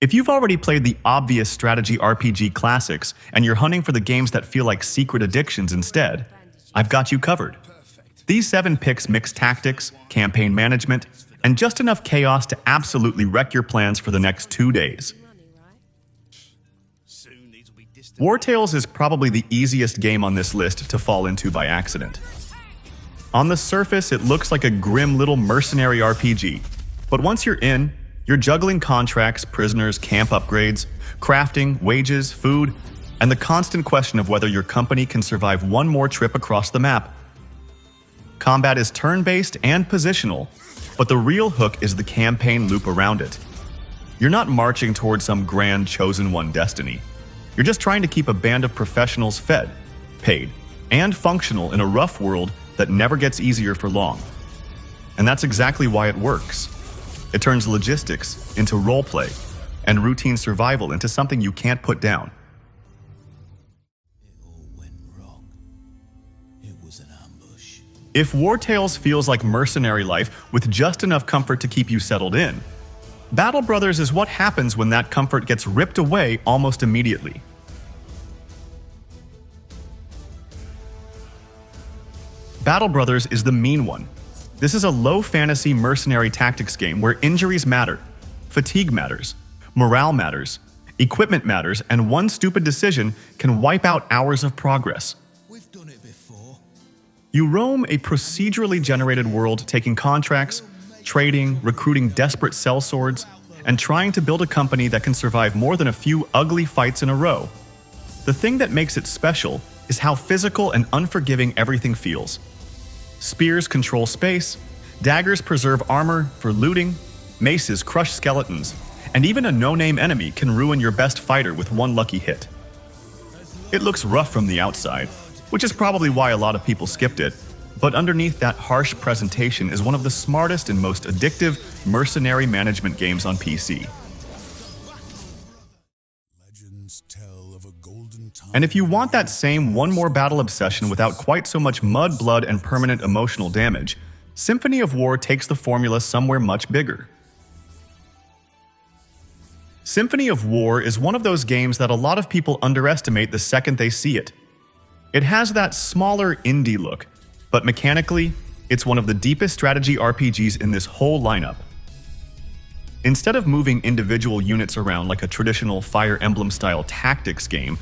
If you've already played the obvious strategy RPG classics and you're hunting for the games that feel like secret addictions instead, I've got you covered. These 7 picks mix tactics, campaign management, and just enough chaos to absolutely wreck your plans for the next 2 days. Wartales is probably the easiest game on this list to fall into by accident. On the surface, it looks like a grim little mercenary RPG, but once you're in, you're juggling contracts, prisoners, camp upgrades, crafting, wages, food, and the constant question of whether your company can survive one more trip across the map. Combat is turn-based and positional, but the real hook is the campaign loop around it. You're not marching towards some grand chosen one destiny. You're just trying to keep a band of professionals fed, paid, and functional in a rough world that never gets easier for long. And that's exactly why it works. It turns logistics into roleplay and routine survival into something you can't put down. It all went wrong. It was an ambush. If Wartales feels like mercenary life with just enough comfort to keep you settled in, Battle Brothers is what happens when that comfort gets ripped away almost immediately. Battle Brothers is the mean one. This is a low-fantasy mercenary tactics game where injuries matter, fatigue matters, morale matters, equipment matters, and one stupid decision can wipe out hours of progress. We've done it before. You roam a procedurally generated world taking contracts, trading, recruiting desperate sellswords, and trying to build a company that can survive more than a few ugly fights in a row. The thing that makes it special is how physical and unforgiving everything feels. Spears control space, daggers preserve armor for looting, maces crush skeletons, and even a no-name enemy can ruin your best fighter with one lucky hit. It looks rough from the outside, which is probably why a lot of people skipped it, but underneath that harsh presentation is one of the smartest and most addictive mercenary management games on PC. Legends tell of a golden time. And if you want that same one more battle obsession without quite so much mud, blood, and permanent emotional damage, Symphony of War takes the formula somewhere much bigger. Symphony of War is one of those games that a lot of people underestimate the second they see it. It has that smaller indie look, but mechanically, it's one of the deepest strategy RPGs in this whole lineup. Instead of moving individual units around like a traditional Fire Emblem-style tactics game,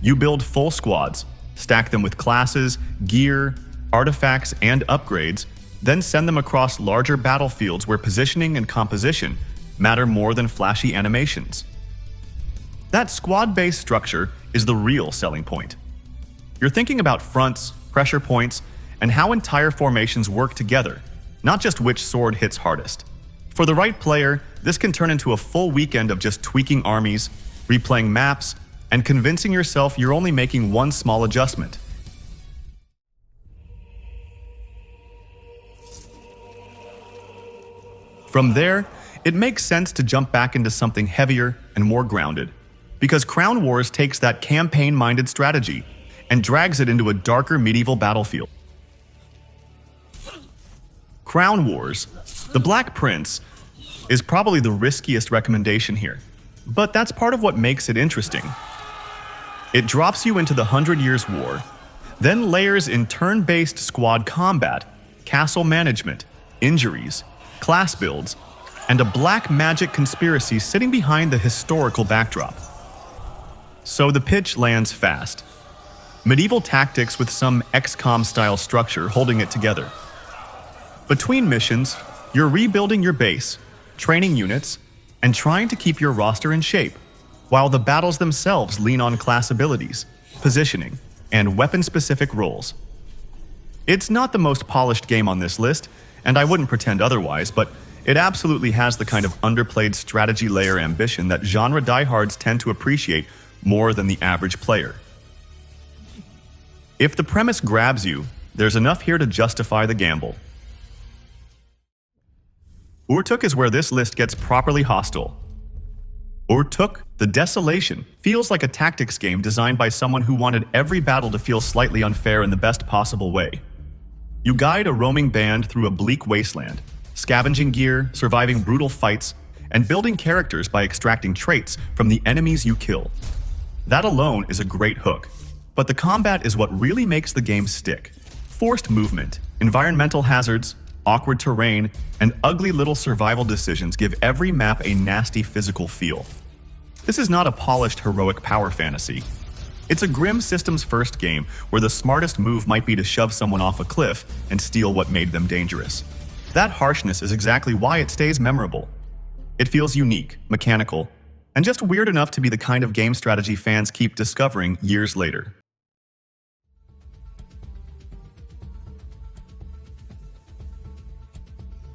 you build full squads, stack them with classes, gear, artifacts, and upgrades, then send them across larger battlefields where positioning and composition matter more than flashy animations. That squad-based structure is the real selling point. You're thinking about fronts, pressure points, and how entire formations work together, not just which sword hits hardest. For the right player, this can turn into a full weekend of just tweaking armies, replaying maps, and convincing yourself you're only making one small adjustment. From there, it makes sense to jump back into something heavier and more grounded, because Crown Wars takes that campaign-minded strategy and drags it into a darker medieval battlefield. Crown Wars, the Black Prince, is probably the riskiest recommendation here, but that's part of what makes it interesting. It drops you into the 100 Years' War, then layers in turn-based squad combat, castle management, injuries, class builds, and a black magic conspiracy sitting behind the historical backdrop. So the pitch lands fast. Medieval tactics with some XCOM-style structure holding it together. Between missions, you're rebuilding your base, training units, and trying to keep your roster in shape, while the battles themselves lean on class abilities, positioning, and weapon-specific roles. It's not the most polished game on this list, and I wouldn't pretend otherwise, but it absolutely has the kind of underplayed strategy layer ambition that genre diehards tend to appreciate more than the average player. If the premise grabs you, there's enough here to justify the gamble. Urtuk is where this list gets properly hostile. Urtuk, the Desolation, feels like a tactics game designed by someone who wanted every battle to feel slightly unfair in the best possible way. You guide a roaming band through a bleak wasteland, scavenging gear, surviving brutal fights, and building characters by extracting traits from the enemies you kill. That alone is a great hook, but the combat is what really makes the game stick. Forced movement, environmental hazards, awkward terrain, and ugly little survival decisions give every map a nasty physical feel. This is not a polished heroic power fantasy. It's a grim systems first game where the smartest move might be to shove someone off a cliff and steal what made them dangerous. That harshness is exactly why it stays memorable. It feels unique, mechanical, and just weird enough to be the kind of game strategy fans keep discovering years later.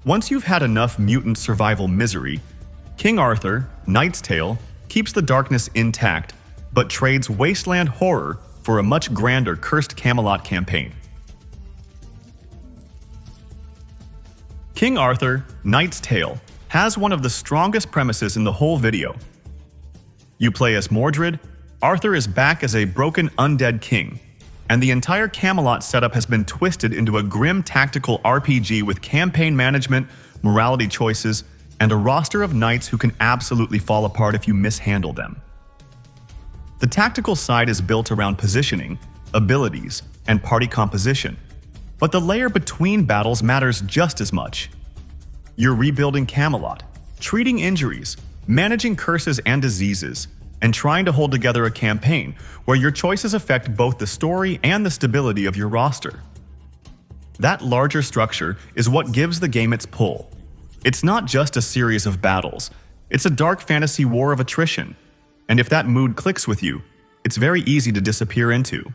Once you've had enough mutant survival misery, King Arthur, Knight's Tale, keeps the darkness intact, but trades wasteland horror for a much grander Cursed Camelot campaign. King Arthur, Knight's Tale has one of the strongest premises in the whole video. You play as Mordred, Arthur is back as a broken undead king, and the entire Camelot setup has been twisted into a grim tactical RPG with campaign management, morality choices, and a roster of knights who can absolutely fall apart if you mishandle them. The tactical side is built around positioning, abilities, and party composition, but the layer between battles matters just as much. You're rebuilding Camelot, treating injuries, managing curses and diseases, and trying to hold together a campaign where your choices affect both the story and the stability of your roster. That larger structure is what gives the game its pull. It's not just a series of battles, it's a dark fantasy war of attrition, and if that mood clicks with you, it's very easy to disappear into.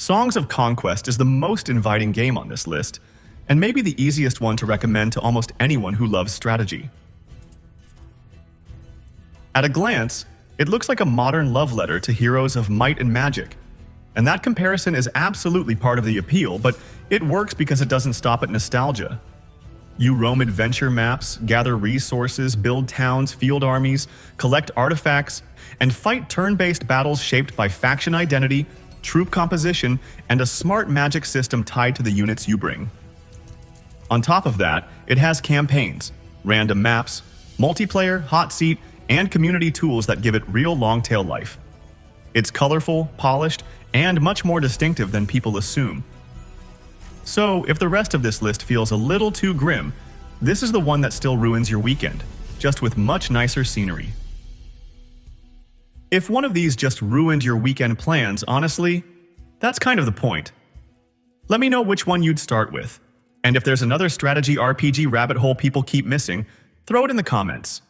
Songs of Conquest is the most inviting game on this list, and maybe the easiest one to recommend to almost anyone who loves strategy. At a glance, it looks like a modern love letter to heroes of might and magic, and that comparison is absolutely part of the appeal, but it works because it doesn't stop at nostalgia. You roam adventure maps, gather resources, build towns, field armies, collect artifacts, and fight turn-based battles shaped by faction identity, troop composition, and a smart magic system tied to the units you bring. On top of that, it has campaigns, random maps, multiplayer, hot seat, and community tools that give it real long-tail life. It's colorful, polished, and much more distinctive than people assume. So, if the rest of this list feels a little too grim, this is the one that still ruins your weekend, just with much nicer scenery. If one of these just ruined your weekend plans, honestly, that's kind of the point. Let me know which one you'd start with, and if there's another strategy RPG rabbit hole people keep missing, throw it in the comments.